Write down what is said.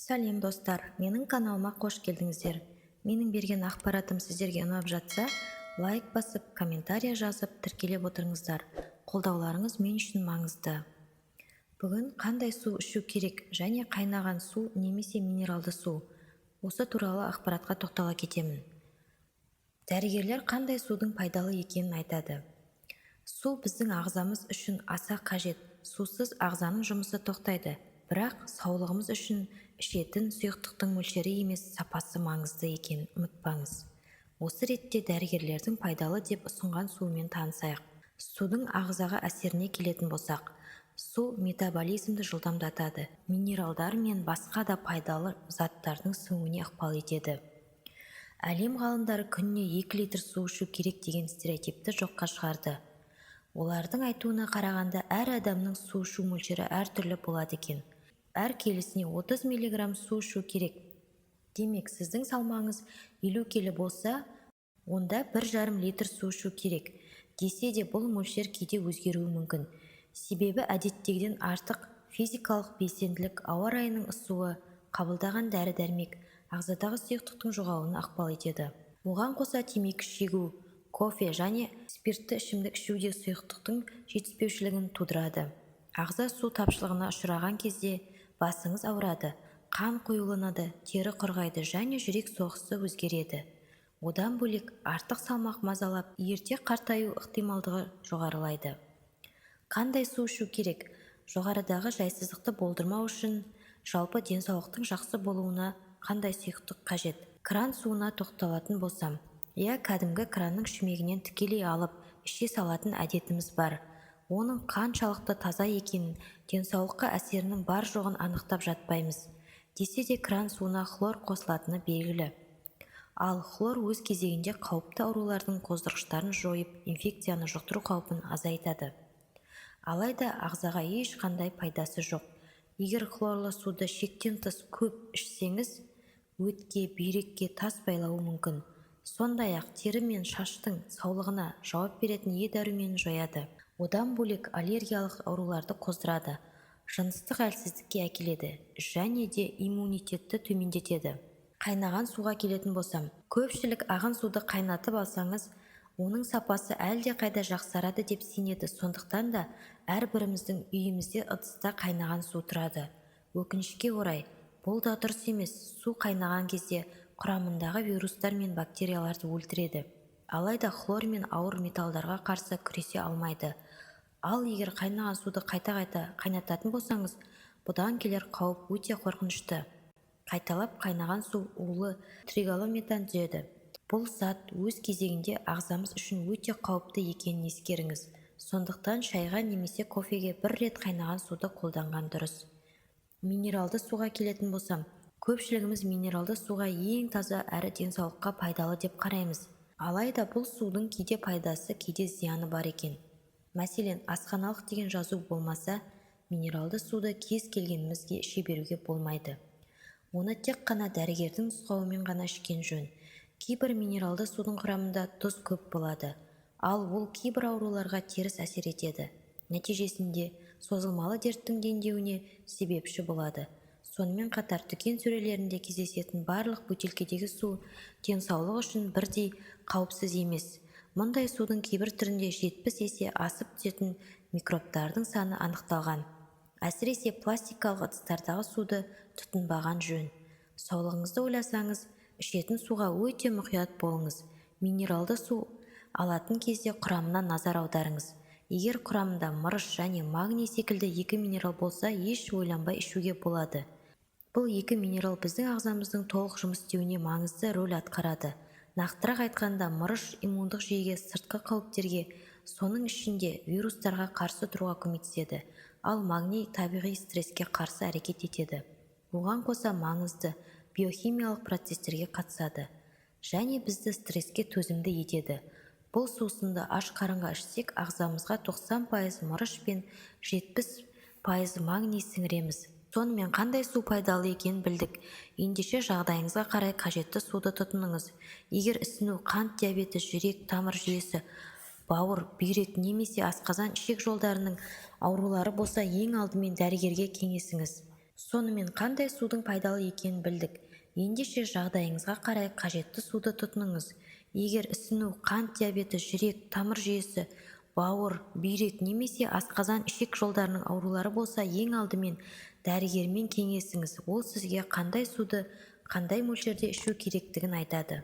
Сәлем достар, менің каналыма қош келдіңіздер. Менің берген ақпаратым сіздерге ұнап жатса, лайк басып, комментария жазып, тіркелеп отырыңыздар. Қолдауларыңыз мен үшін маңызды. Бүгін қандай су ішу керек және қайнаған су немесе минералды су? Осы туралы ақпаратқа тоқтала кетемін. Дәрігерлер қандай судың пайдалы екенін айтады. Су біздің ағзамыз үшін аса қажет. Сусыз ағзаның жұмысы тоқтайды. Бірақ саулығымыз үшін ішетін сұйықтықтың мөлшері емес, сапасы маңызды екенін ұмытпаңыз. Осы ретте дәрігерлердің пайдалы деп ұсынған суымен танысайық. Судың ағзаға әсеріне келетін болсақ, су метаболизмді жылдамдатады, минералдар мен басқа да пайдалы заттардың сіңуіне ықпал етеді. Әлем ғалымдары күніне 2 литр су ішу керек деген стереотипті жоққа шығарды. Олардың айтуына қарағанда, әр адамның су ішу мөлшері әртүрлі болады екен. Әр келісіне 30 мг су ішу керек. Демек, сіздің салмағыңыз 50 келі болса, онда 1,5 литр су ішу керек. Десе де бұл мөлшер кейде өзгеруі мүмкін. Себебі әдеттегіден артық физикалық белсенділік, ауа райының ысуы, қабылдаған дәрі-дәрмек ағзадағы сұйықтықтың жоғалуына ықпал етеді. Оған қоса темекі шегу, кофе және спиртті ішімдік ішу де сұйықтықтың жетіспеушілігін тудырады. Ағза су тапшылығына ұшыраған кезде басыңыз ауырады, қан қоюланады, тері құрғайды және жүрек соғысы өзгереді. Одан бөлек артық салмақ мазалап, ерте қартаю ықтималдығы жоғарылайды. Қандай су ішу керек? Жоғарыдағы жайсыздықты болдырмау үшін жалпы денсаулықтың жақсы болуына қандай сұйықтық қажет? Кран суына тоқталатын болсам, кәдімгі кранның шүмегінен тікелей алып, іше салатын әдетіміз бар. Оның қаншалықты таза екенін, денсаулыққа әсерінің бар жоғын анықтап жатпаймыз. Десе де кран суына хлор қосылатыны белгілі. Ал хлор өз кезегінде қауіпті аурулардың қоздырғыштарын жойып, инфекцияны жұқтыру қаупін азайтады. Алайда ағзаға ешқандай пайдасы жоқ. Егер хлорлы суды шектен тыс көп ішсеңіз, өтке, бүйрекке тас байлауы мүмкін. Сондай-ақ тері мен шаштың саулығына жауап беретін дәруменін жояды. Одан бөлек аллергиялық ауруларды қоздырады, жыныстық әлсіздікке әкеледі және де иммунитетті төмендетеді. Қайнаған суға келетін болсам, көпшілік ағын суды қайнатып алсаңыз, оның сапасы әлде қайда жақсарады деп сенеді. Сондықтан да әрбіріміздің үйімізде ыдыста қайнаған су тұрады. Өкінішке орай, бұл да дұрыс емес. Су қайнаған кезде құрамындағы вирустар мен бактерияларды өлтіреді. Алайда хлор мен ауыр металдарға қарсы күресе алмайды. Ал егер қайнаған суды қайта-қайта қайнататын болсаңыз, бұдан келер қауіп өте қорқынышты. Қайталап қайнаған су улы тригалометан түзеді. Бұл зат өз кезегінде ағзамыз үшін өте қауіпті екенін ескеріңіз. Сондықтан шайға немесе кофеге 1 рет қайнаған суды қолданған дұрыс. Минералды суға келетін болсам, көпшілігіміз минералды суға ең таза әрі денсаулыққа пайдалы деп қараймыз. Алайда бұл судың кейде пайдасы, кейде зияны бар екен. Мәселен, асханалық деген жазу болмаса, минералды суды кез келгенімізге іше беруге болмайды. Оны тек қана дәрігердің нұсқауымен ғана ішкен жөн. Кейбір минералды судың құрамында тұз көп болады, ал ол кейбір ауруларға теріс әсер етеді. Нәтижесінде созылмалы дерттің дендеуіне себепші болады. Сонымен қатар дүкен сөрелерінде кездесетін барлық бөтелкедегі су денсаулық үшін бірдей қауіпсіз емес. Мұндай судың кейбір түрінде 70 есе асып түсетін микробтардың саны анықталған. Әсіресе пластикалық ыдыстардағы суды тұтынбаған жөн. Саулығыңызды ойласаңыз, ішетін суға өте мұқият болыңыз. Минералды су алатын кезде құрамына назар аударыңыз. Егер құрамында мырыш және магний секілді 2 минерал болса, еш ойланбай ішуге болады. Бұл 2 минерал біздің ағзамыздың толық жұмыс істеуіне маңызды рөл атқарады. Нақтырақ айтқанда, мырыш иммундық жүйеге, сыртқы қауіптерге, соның ішінде вирустарға қарсы тұруға көмектеседі, ал магний табиғи стресске қарсы әрекет етеді. Оған қоса маңызды биохимиялық процестерге қатысады және бізді стресске төзімді етеді. Бұл сусынды аш қарынға ішсек, ағзамызға 90% мырыш пен 70% магний сіңіреміз. Сонымен қандай су пайдалы екенін білдік. Ендеше жағдайыңызға қарай қажетті суды тұтыныңыз. Егер ісіну, қант диабеті, жүрек, тамыр жүйесі, бауыр, бүйрек немесе асқазан ішек жолдарының аурулары болса, ең алдымен дәрігерге кеңесіңіз. Сонымен қандай судың пайдалы екенін білдік. Ендеше жағдайыңызға қарай қажетті суды тұтыныңыз. Егер ісіну, қант диабеті, жүрек, тамыр жүйесі, бауыр, бүйрек немесе асқазан ішек жолдарының аурулары болса, ең алдымен дәрігермен кеңесіңіз. Ол сізге қандай суды қандай мөлшерде ішу керектігін айтады.